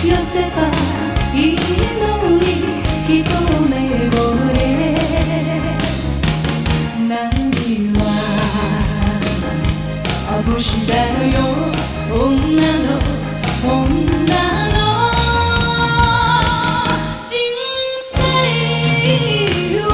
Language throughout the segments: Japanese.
寄せばいいのに一目惚れ。何は眩しだよ女の人生は。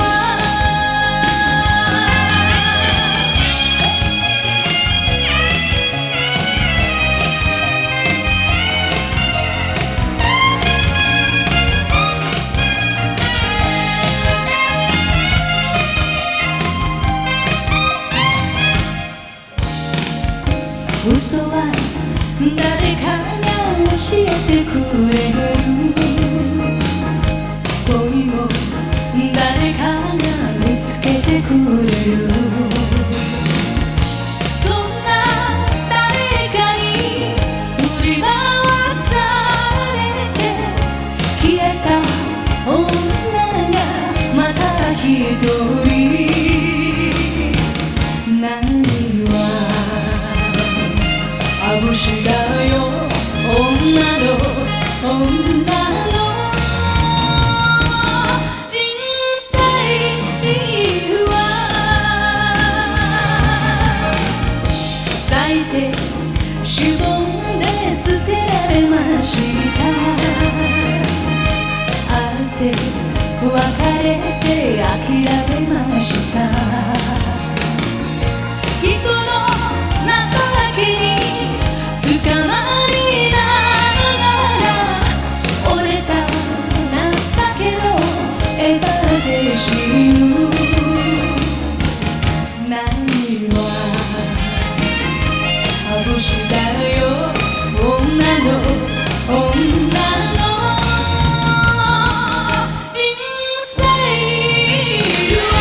嘘は誰かが教えてくれる。恋も誰かが見つけてくれる。そんな誰かに振り回されて消えた女がまた一人。何は眩しだよ女の人生は。咲いてしぼんで捨てられました。会って別れて諦めました。人の情けに捕まりながら折れた情けの枝で死ぬ。何は眩しだよ女の人生は。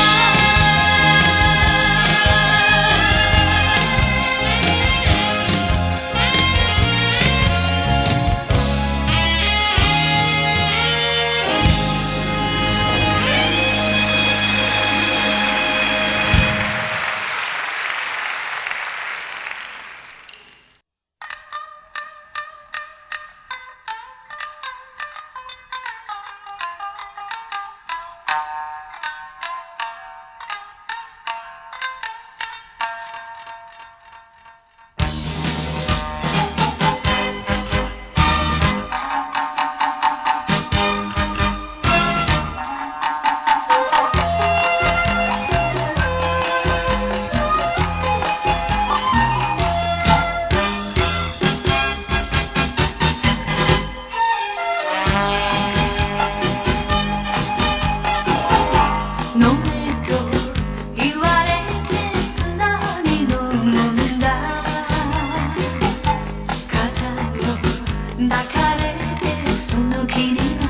飲めと言われて素直に飲んだ。肩を抱かれてその気にな